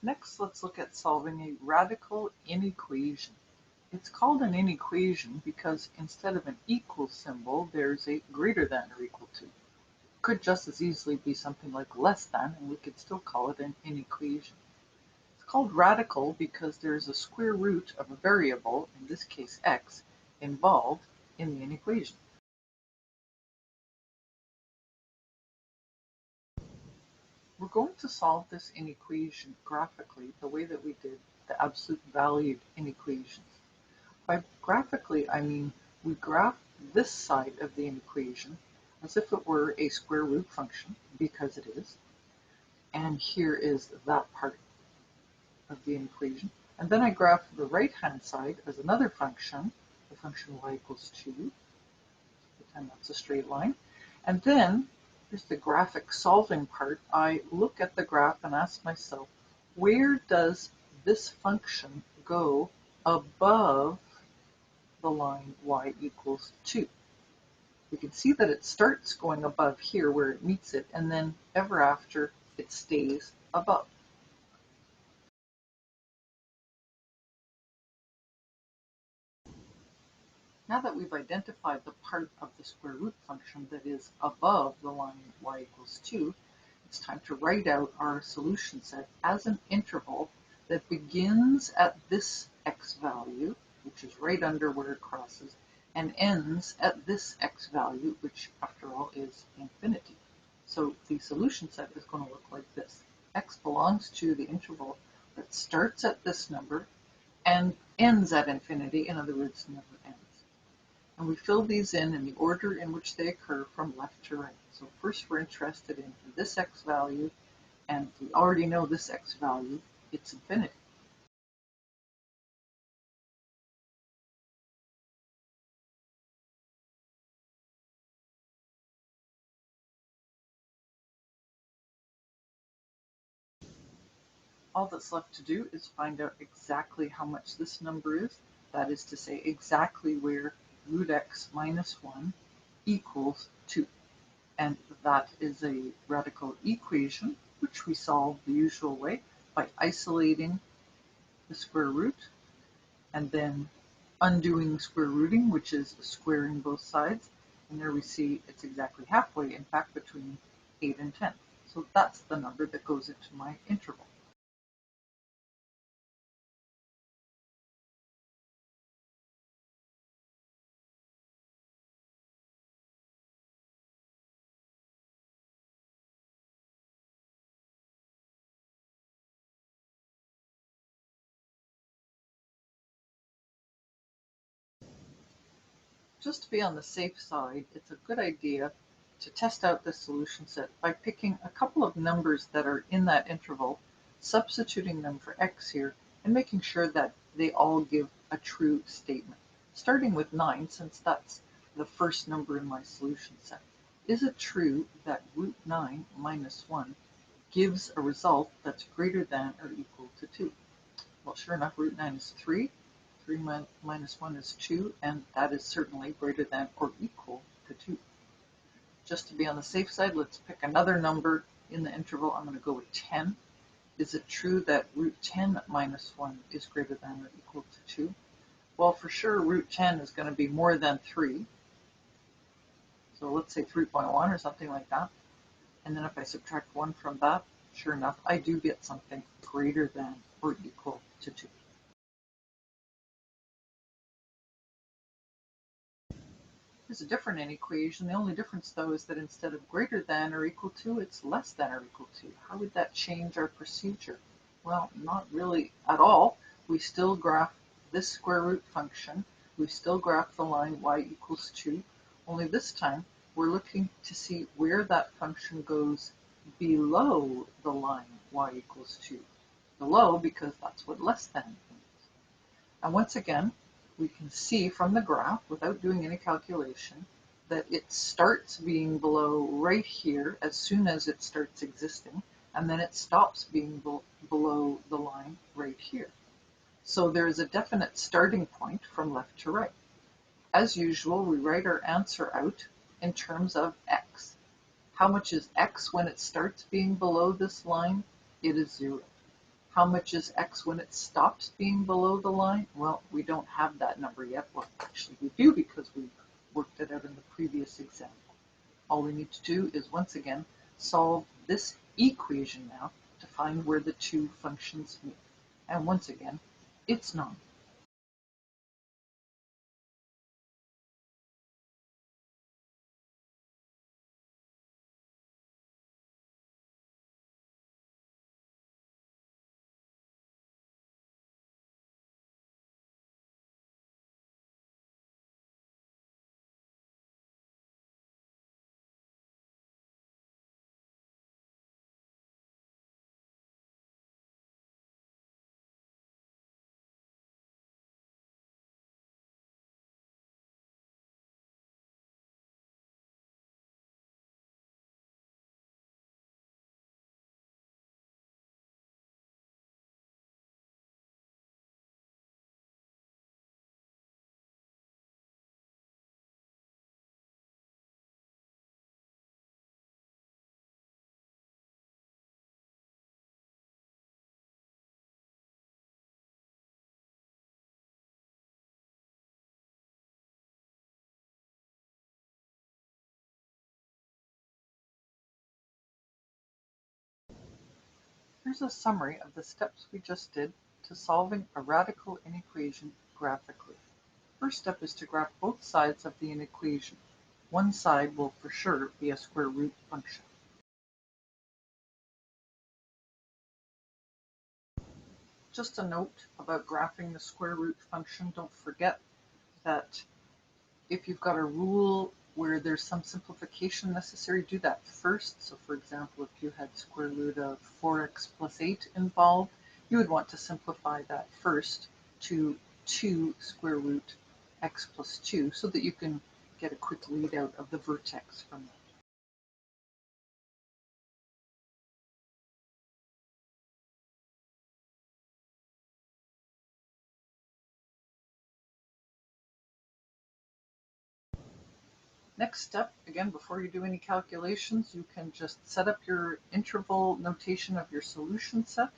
Next, let's look at solving a radical inequation. It's called an inequation because instead of an equal symbol, there's a greater than or equal to. It could just as easily be something like less than, and we could still call it an inequation. It's called radical because there's a square root of a variable, in this case x, involved in the inequation. We're going to solve this inequation graphically the way that we did the absolute valued inequations. By graphically, I mean we graph this side of the inequation as if it were a square root function, because it is, and here is that part of the equation. And then I graph the right-hand side as another function, the function y equals 2, pretend that's a straight line. And then, here's the graphic solving part, I look at the graph and ask myself, where does this function go above the line y equals 2? We can see that it starts going above here where it meets it, and then ever after it stays above. Now that we've identified the part of the square root function that is above the line y equals 2, it's time to write out our solution set as an interval that begins at this x value, which is right under where it crosses, and ends at this x value, which after all is infinity. So the solution set is going to look like this. X belongs to the interval that starts at this number and ends at infinity, in other words, never ends. And we fill these in the order in which they occur from left to right. So first we're interested in this x value, and we already know this x value, it's infinity. All that's left to do is find out exactly how much this number is, that is to say exactly where root x minus 1 equals 2. And that is a radical equation, which we solve the usual way by isolating the square root and then undoing square rooting, which is squaring both sides. And there we see it's exactly halfway, in fact, between 8 and 10. So that's the number that goes into my interval. Just to be on the safe side, it's a good idea to test out this solution set by picking a couple of numbers that are in that interval, substituting them for x here, and making sure that they all give a true statement. Starting with 9, since that's the first number in my solution set. Is it true that root 9 minus 1 gives a result that's greater than or equal to 2? Well, sure enough, root 9 is 3. 3 minus 1 is 2, and that is certainly greater than or equal to 2. Just to be on the safe side, let's pick another number in the interval. I'm going to go with 10. Is it true that root 10 minus 1 is greater than or equal to 2? Well, for sure, root 10 is going to be more than 3. So let's say 3.1 or something like that. And then if I subtract 1 from that, sure enough, I do get something greater than or equal to 2. Here's a different inequation. The only difference, though, is that instead of greater than or equal to, it's less than or equal to. How would that change our procedure? Well, not really at all. We still graph this square root function. We still graph the line y equals 2, only this time we're looking to see where that function goes below the line y equals 2. Below, because that's what less than means. And once again, we can see from the graph, without doing any calculation, that it starts being below right here as soon as it starts existing, and then it stops being below the line right here. So there is a definite starting point from left to right. As usual, we write our answer out in terms of x. How much is x when it starts being below this line? It is 0. How much is x when it stops being below the line? Well, we don't have that number yet. Well, actually we do because we worked it out in the previous example. All we need to do is, once again, solve this equation now to find where the two functions meet. And once again, it's none. Here's a summary of the steps we just did to solving a radical inequation graphically. First step is to graph both sides of the inequation. One side will for sure be a square root function. Just a note about graphing the square root function, don't forget that if you've got a rule where there's some simplification necessary, do that first. So for example, if you had square root of 4x plus 8 involved, you would want to simplify that first to 2 square root x plus 2 so that you can get a quick lead out of the vertex from that. Next step, again, before you do any calculations, you can just set up your interval notation of your solution set.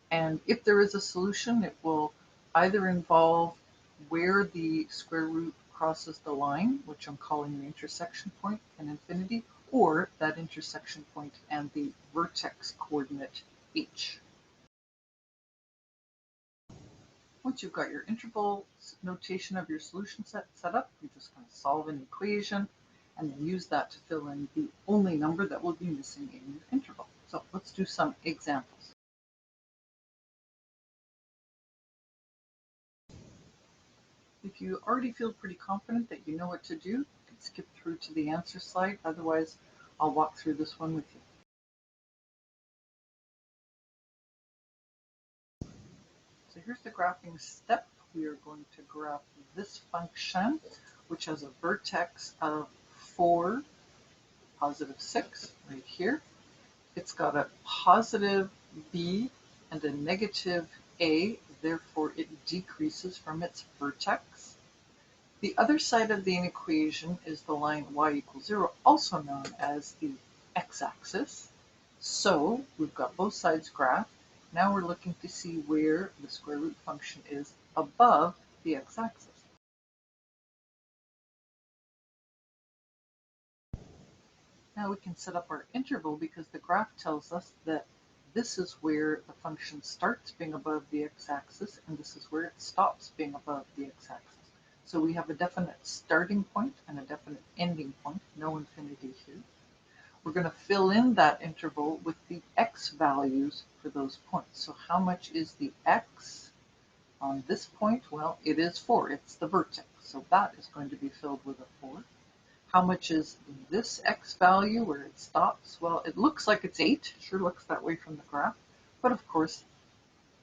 And if there is a solution, it will either involve where the square root crosses the line, which I'm calling the intersection point and infinity, or that intersection point and the vertex coordinate h. Once you've got your interval notation of your solution set up, you're just going to solve an equation and then use that to fill in the only number that will be missing in your interval. So let's do some examples. If you already feel pretty confident that you know what to do, you can skip through to the answer slide. Otherwise, I'll walk through this one with you. So here's the graphing step. We are going to graph this function, which has a vertex of 4, positive 6, right here. It's got a positive b and a negative a, therefore it decreases from its vertex. The other side of the equation is the line y equals 0, also known as the x-axis. So we've got both sides graphed. Now we're looking to see where the square root function is above the x-axis. Now we can set up our interval because the graph tells us that this is where the function starts being above the x-axis and this is where it stops being above the x-axis. So we have a definite starting point and a definite ending point, no infinity here. We're going to fill in that interval with the x values for those points. So how much is the x on this point? Well, it is 4. It's the vertex. So that is going to be filled with a 4. How much is this x value where it stops? Well, it looks like it's 8. Sure looks that way from the graph. But of course,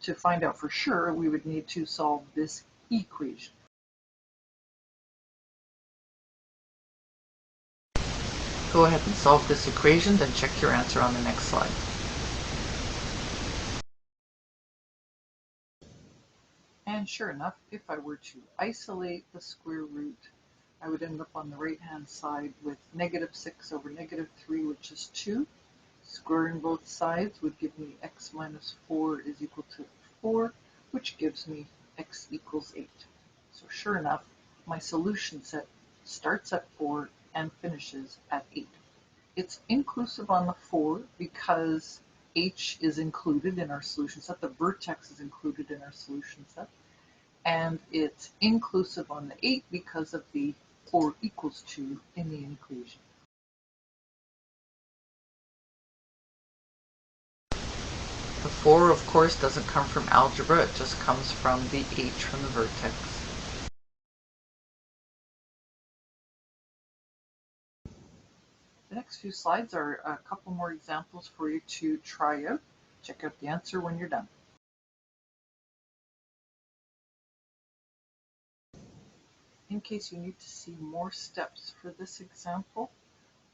to find out for sure, we would need to solve this equation. Go ahead and solve this equation, then check your answer on the next slide. And sure enough, if I were to isolate the square root, I would end up on the right-hand side with negative 6 over negative 3, which is 2. Squaring both sides would give me x minus 4 is equal to 4, which gives me x equals 8. So sure enough, my solution set starts at 4 and finishes at 8. It's inclusive on the 4 because h is included in our solution set, the vertex is included in our solution set, and it's inclusive on the 8 because of the 4 equals 2 in the equation. The 4, of course, doesn't come from algebra, it just comes from the h from the vertex. The next few slides are a couple more examples for you to try out. Check out the answer when you're done. In case you need to see more steps for this example,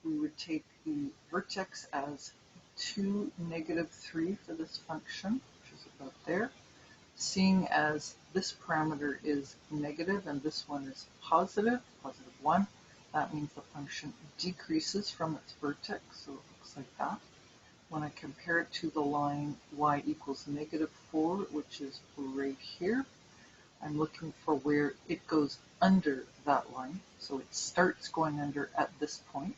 we would take the vertex as 2, negative 3 for this function, which is about there. Seeing as this parameter is negative and this one is positive, positive 1, that means the function decreases from its vertex, so it looks like that. When I compare it to the line y equals negative 4, which is right here, I'm looking for where it goes under that line. So it starts going under at this point,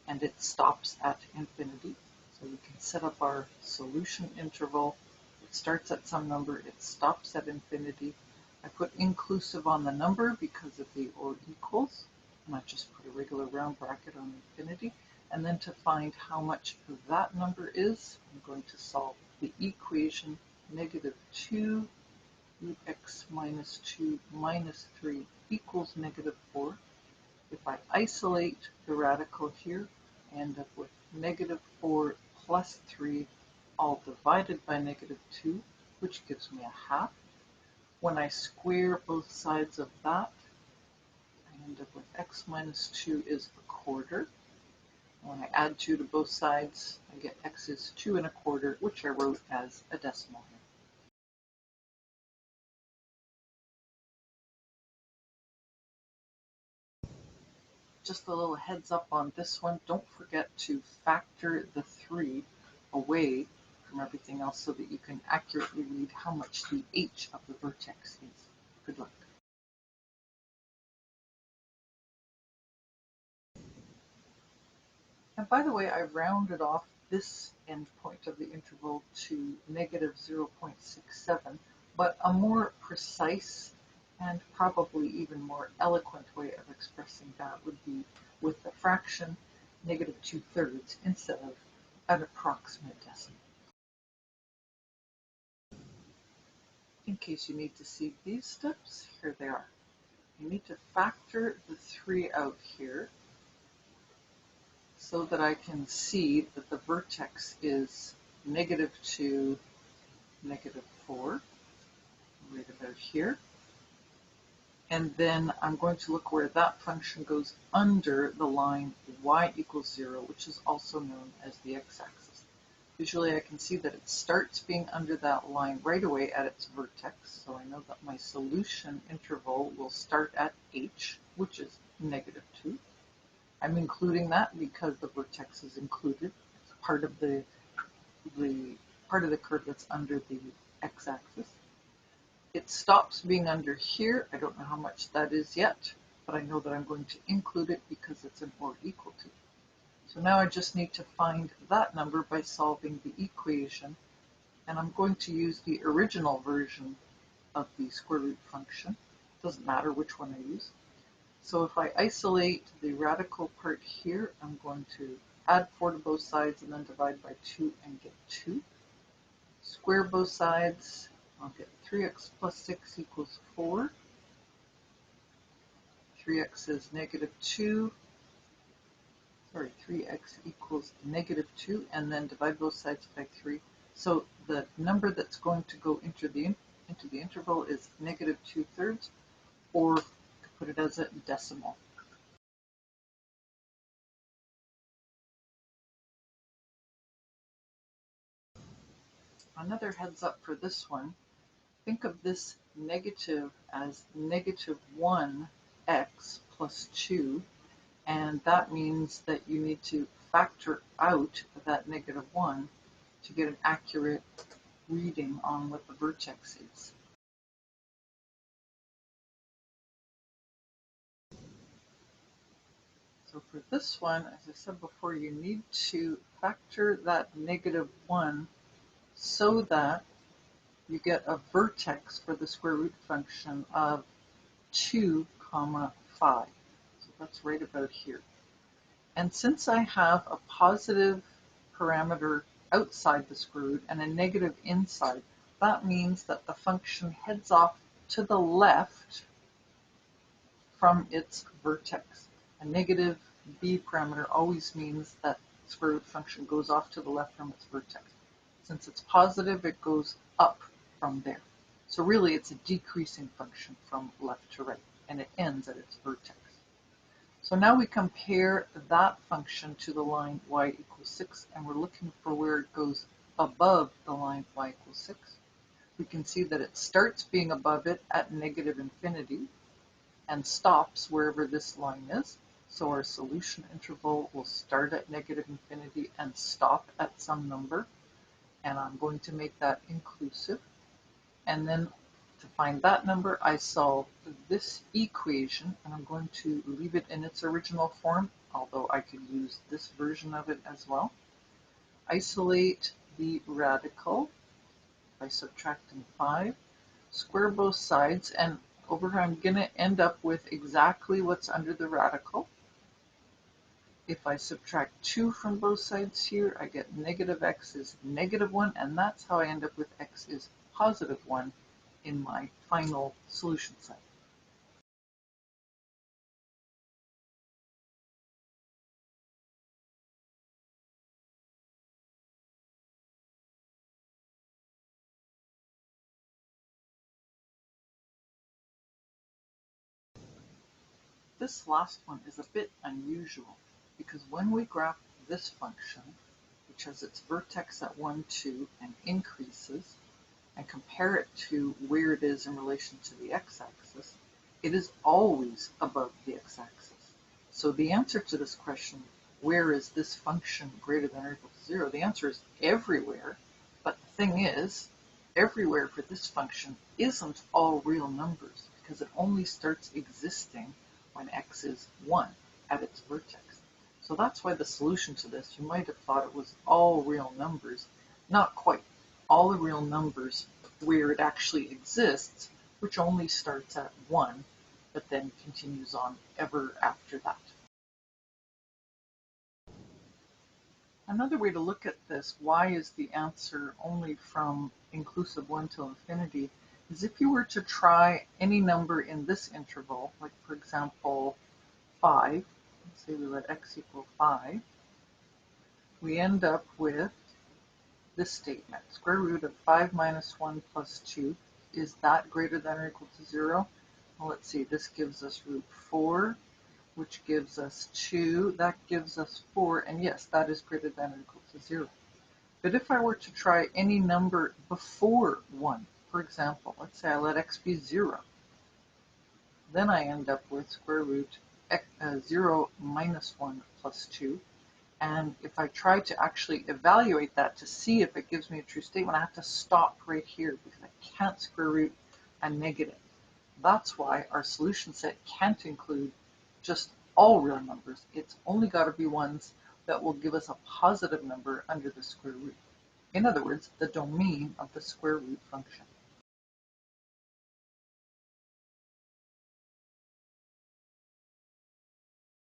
and it stops at infinity. So we can set up our solution interval. It starts at some number, it stops at infinity. I put inclusive on the number because of the or equals, and I just put a regular round bracket on infinity. And then to find how much that number is, I'm going to solve the equation negative 2 root x minus 2 minus 3 equals negative 4. If I isolate the radical here, I end up with negative 4 plus 3 all divided by negative 2, which gives me a half. When I square both sides of that, I end up with x minus 2 is a quarter. When I add 2 to both sides, I get x is 2 1/4, which I wrote as a decimal here. Just a little heads up on this one, don't forget to factor the 3 away from everything else so that you can accurately read how much the h of the vertex is. Good luck. And by the way, I rounded off this endpoint of the interval to negative 0.67, but a more precise and probably even more eloquent way of expressing that would be with the fraction negative 2/3 instead of an approximate decimal. In case you need to see these steps, here they are. You need to factor the 3 out here so that I can see that the vertex is negative 2, negative 4, right about here. And then I'm going to look where that function goes under the line y equals 0, which is also known as the x-axis. Visually, I can see that it starts being under that line right away at its vertex, so I know that my solution interval will start at h, which is negative 2. I'm including that because the vertex is included. It's part of the part of the curve that's under the x-axis. It stops being under here. I don't know how much that is yet, but I know that I'm going to include it because it's an or equal to. So now I just need to find that number by solving the equation, and I'm going to use the original version of the square root function. It doesn't matter which one I use. So if I isolate the radical part here, I'm going to add 4 to both sides and then divide by 2 and get 2. Square both sides, I'll get 3x plus 6 equals 4. 3x is negative 2. Sorry, 3x equals negative 2, and then divide both sides by 3. So the number that's going to go into the interval is negative 2/3, or to put it as a decimal. Another heads up for this one, think of this negative as negative 1x plus 2, and that means that you need to factor out that -1 to get an accurate reading on what the vertex is. So for this one, as I said before, you need to factor that -1 so that you get a vertex for the square root function of 2, 5. So that's right about here. And since I have a positive parameter outside the square root and a negative inside, that means that the function heads off to the left from its vertex. A negative b parameter always means that the square root function goes off to the left from its vertex. Since it's positive, it goes up from there. So really, it's a decreasing function from left to right, and it ends at its vertex. So now we compare that function to the line y equals 6, and we're looking for where it goes above the line y equals 6. We can see that it starts being above it at -infinity and stops wherever this line is. So our solution interval will start at -infinity and stop at some number. And I'm going to make that inclusive. And then to find that number, I solve this equation, and I'm going to leave it in its original form, although I could use this version of it as well. Isolate the radical by subtracting 5, square both sides, and over here I'm going to end up with exactly what's under the radical. If I subtract 2 from both sides here, I get -x is -1, and that's how I end up with x is +1 in my final solution set. This last one is a bit unusual because when we graph this function, which has its vertex at 1, 2, and increases, and compare it to where it is in relation to the x-axis, it is always above the x-axis. So the answer to this question, where is this function greater than or equal to 0, the answer is everywhere. But the thing is, everywhere for this function isn't all real numbers because it only starts existing when x is 1 at its vertex. So that's why the solution to this, you might have thought it was all real numbers. Not quite. All the real numbers where it actually exists, which only starts at 1, but then continues on ever after that. Another way to look at this, why is the answer only from inclusive 1 till infinity, is if you were to try any number in this interval, like for example 5, let's say we let x equal 5, we end up with this statement, square root of 5 minus 1 plus 2, is that greater than or equal to 0? Well, let's see, this gives us root 4, which gives us 2, that gives us 4, and yes, that is greater than or equal to 0. But if I were to try any number before 1, for example, let's say I let x be 0, then I end up with square root 0 minus 1 plus 2. And if I try to actually evaluate that to see if it gives me a true statement, I have to stop right here because I can't square root a negative. That's why our solution set can't include just all real numbers. It's only got to be ones that will give us a positive number under the square root. In other words, the domain of the square root function.